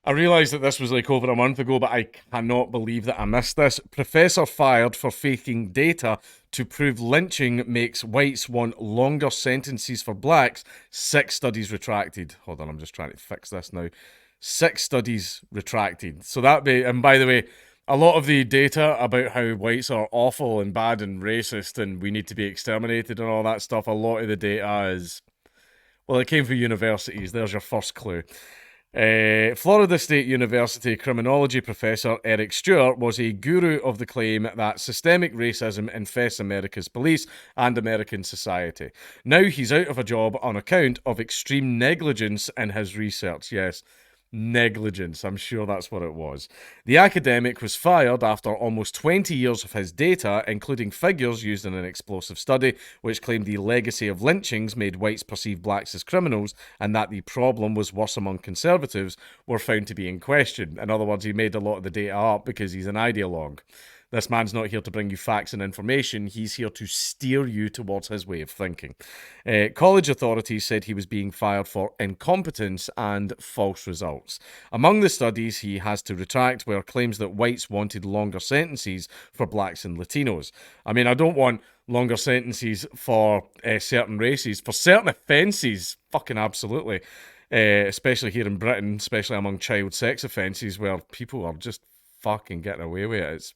I realised that this was like over a month ago, but I cannot believe that I missed this. Professor fired for faking data to prove lynching makes whites want longer sentences for blacks. 6 studies retracted. Hold on, I'm just trying to fix this now. 6 studies retracted. So that be, and by the way, a lot of the data about how whites are awful and bad and racist and we need to be exterminated and all that stuff, a lot of the data is, well, it came from universities. There's your first clue. Florida State University criminology professor Eric Stewart was a guru of the claim that systemic racism infests America's police and American society. Now he's out of a job on account of extreme negligence in his research. Yes, negligence. I'm sure that's what it was. The academic was fired after almost 20 years of his data, including figures used in an explosive study, which claimed the legacy of lynchings made whites perceive blacks as criminals and that the problem was worse among conservatives, were found to be in question. In other words, he made a lot of the data up because he's an ideologue. This man's not here to bring you facts and information. He's here to steer you towards his way of thinking. College authorities said he was being fired for incompetence and false results. Among the studies he has to retract were claims that whites wanted longer sentences for blacks and Latinos. I mean, I don't want longer sentences for certain races. For certain offences, fucking absolutely. Especially here in Britain, especially among child sex offences where people are just fucking getting away with it. It's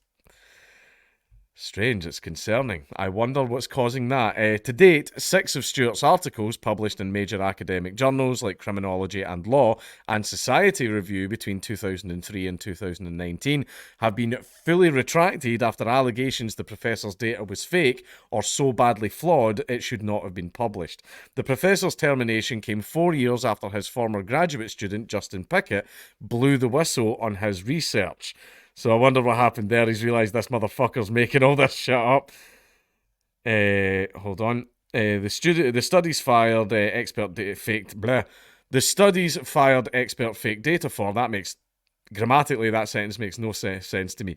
strange, it's concerning. I wonder what's causing that. To date, 6 of Stewart's articles, published in major academic journals like Criminology and Law and Society Review between 2003 and 2019, have been fully retracted after allegations the professor's data was fake or so badly flawed it should not have been published. The professor's termination came 4 years after his former graduate student, Justin Pickett, blew the whistle on his research. So I wonder what happened there. He's realised this motherfucker's making all this shit up. Hold on. The studies fired expert data faked. Bleh. The studies fired expert fake data for. That makes grammatically that sentence makes no sense to me.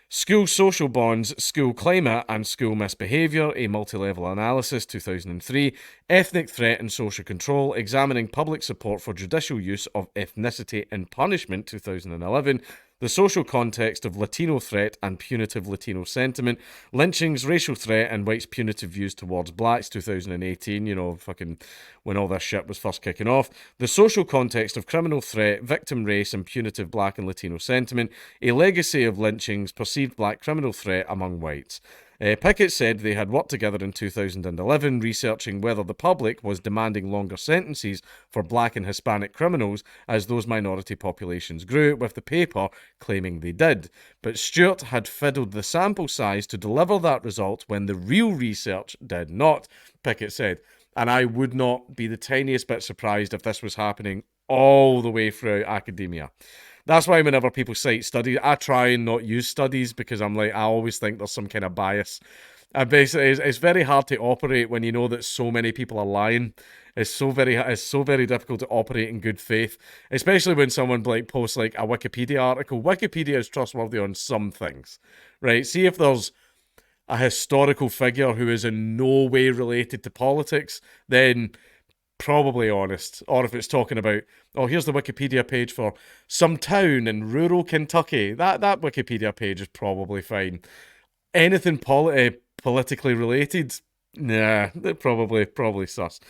School social bonds, school climate, and school misbehaviour, a multi-level analysis, 2003. Ethnic threat and social control, examining public support for judicial use of ethnicity in punishment, 2011. The social context of Latino threat and punitive Latino sentiment, lynchings, racial threat, and whites' punitive views towards blacks, 2018, you know, fucking when all this shit was first kicking off. The social context of criminal threat, victim race, and punitive black and Latino sentiment, a legacy of lynchings, perceived black criminal threat among whites. Pickett said they had worked together in 2011 researching whether the public was demanding longer sentences for black and Hispanic criminals as those minority populations grew, with the paper claiming they did. But Stewart had fiddled the sample size to deliver that result when the real research did not, Pickett said. And I would not be the tiniest bit surprised if this was happening all the way through academia. That's why whenever people cite studies, I try and not use studies because I'm like, I always think there's some kind of bias. And basically, it's very hard to operate when you know that so many people are lying. It's so very difficult to operate in good faith, especially when someone like posts like a Wikipedia article. Wikipedia is trustworthy on some things, right? See if there's a historical figure who is in no way related to politics, then probably honest. Or if it's talking about, oh, here's the Wikipedia page for some town in rural Kentucky, that Wikipedia page is probably fine. Anything politically related, nah, probably sus.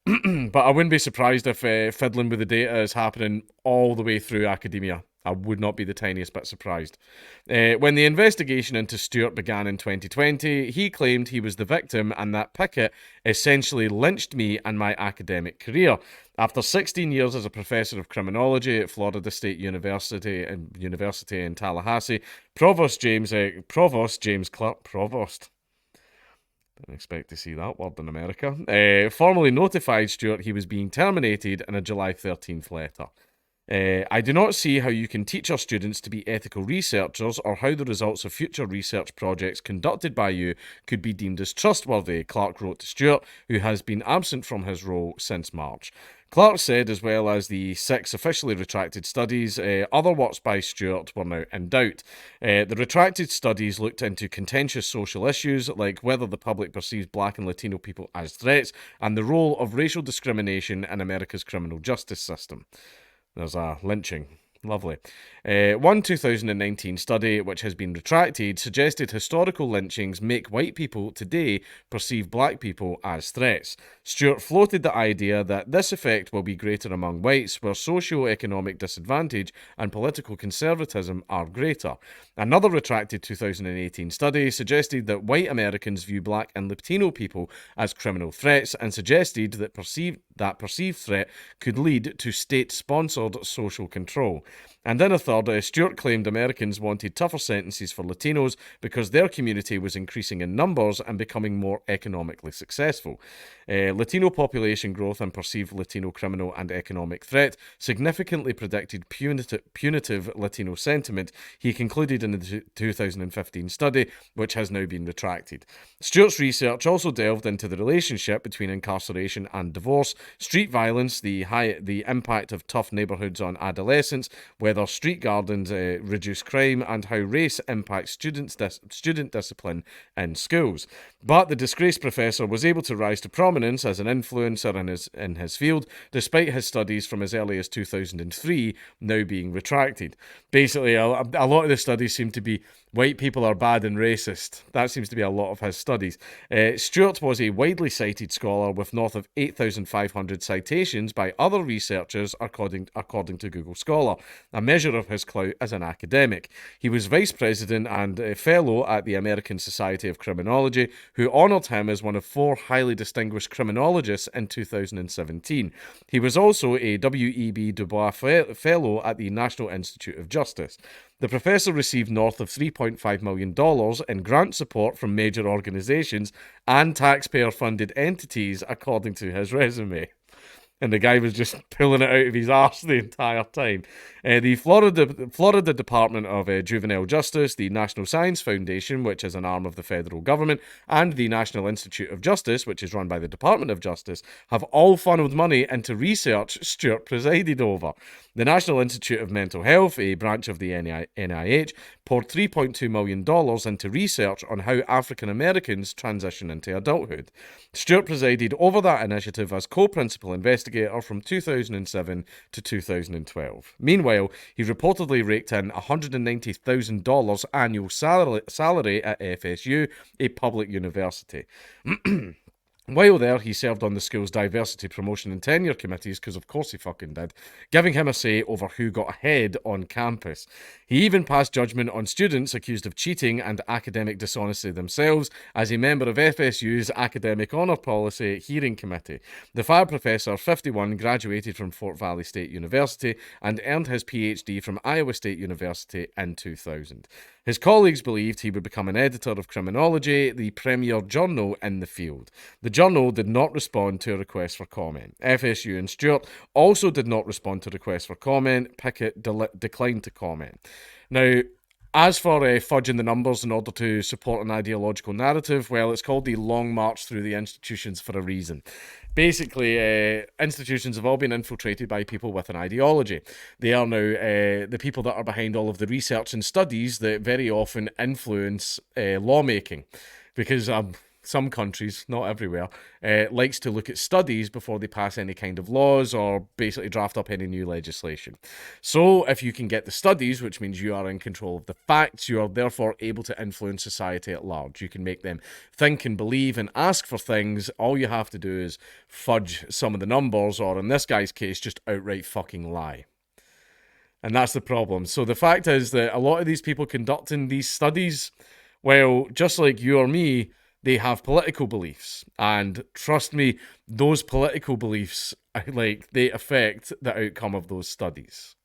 But I wouldn't be surprised if fiddling with the data is happening all the way through academia. I would not be the tiniest bit surprised. When the investigation into Stewart began in 2020, he claimed he was the victim and that Pickett essentially lynched me and my academic career. After 16 years as a professor of criminology at Florida State University in Tallahassee, Provost James Clark, didn't expect to see that word in America, formally notified Stewart he was being terminated in a July 13th letter. I do not see how you can teach our students to be ethical researchers or how the results of future research projects conducted by you could be deemed as trustworthy, Clark wrote to Stewart, who has been absent from his role since March. Clark said, as well as the 6 officially retracted studies, other works by Stewart were now in doubt. The retracted studies looked into contentious social issues like whether the public perceives black and Latino people as threats and the role of racial discrimination in America's criminal justice system. There's a lynching. Lovely. One 2019 study, which has been retracted, suggested historical lynchings make white people today perceive black people as threats. Stewart floated the idea that this effect will be greater among whites, where socio-economic disadvantage and political conservatism are greater. Another retracted 2018 study suggested that white Americans view black and Latino people as criminal threats and suggested that perceived threat could lead to state-sponsored social control. And in a third, Stewart claimed Americans wanted tougher sentences for Latinos because their community was increasing in numbers and becoming more economically successful. Latino population growth and perceived Latino criminal and economic threat significantly predicted punitive Latino sentiment, he concluded in the 2015 study, which has now been retracted. Stewart's research also delved into the relationship between incarceration and divorce, street violence, the impact of tough neighbourhoods on adolescents, whether street gardens reduce crime, and how race impacts student discipline in schools. But the disgraced professor was able to rise to prominence as an influencer in his field, despite his studies from as early as 2003 now being retracted. Basically, a lot of the studies seem to be white people are bad and racist. That seems to be a lot of his studies. Stewart was a widely cited scholar with north of 8,500 citations by other researchers, according to Google Scholar, a measure of his clout as an academic. He was vice president and a fellow at the American Society of Criminology, who honoured him as one of 4 highly distinguished criminologists in 2017. He was also a W.E.B. Du Bois Fellow at the National Institute of Justice. The professor received north of $3.5 million in grant support from major organisations and taxpayer-funded entities, according to his resume. And the guy was just pulling it out of his arse the entire time. The Florida Department of Juvenile Justice, the National Science Foundation, which is an arm of the federal government, and the National Institute of Justice, which is run by the Department of Justice, have all funneled money into research Stewart presided over. The National Institute of Mental Health, a branch of the NIH, poured $3.2 million into research on how African Americans transition into adulthood. Stewart presided over that initiative as co-principal investigator from 2007 to 2012. Meanwhile, he reportedly raked in $190,000 annual salary at FSU, a public university. While there, he served on the school's diversity promotion and tenure committees, because of course he fucking did, giving him a say over who got ahead on campus. He even passed judgment on students accused of cheating and academic dishonesty themselves as a member of FSU's Academic Honour Policy Hearing Committee. The fire professor, 51, graduated from Fort Valley State University and earned his PhD from Iowa State University in 2000. His colleagues believed he would become an editor of Criminology, the premier journal in the field. The journal did not respond to a request for comment. FSU and Stewart also did not respond to requests for comment. Pickett declined to comment. Now, as for fudging the numbers in order to support an ideological narrative, well, it's called the Long March Through the Institutions for a reason. Basically, institutions have all been infiltrated by people with an ideology. They are now the people that are behind all of the research and studies that very often influence lawmaking. Because some countries, not everywhere, likes to look at studies before they pass any kind of laws or basically draft up any new legislation. So if you can get the studies, which means you are in control of the facts, you are therefore able to influence society at large. You can make them think and believe and ask for things. All you have to do is fudge some of the numbers, or in this guy's case, just outright fucking lie. And that's the problem. So the fact is that a lot of these people conducting these studies, well, just like you or me, they have political beliefs, and trust me, those political beliefs, they affect the outcome of those studies.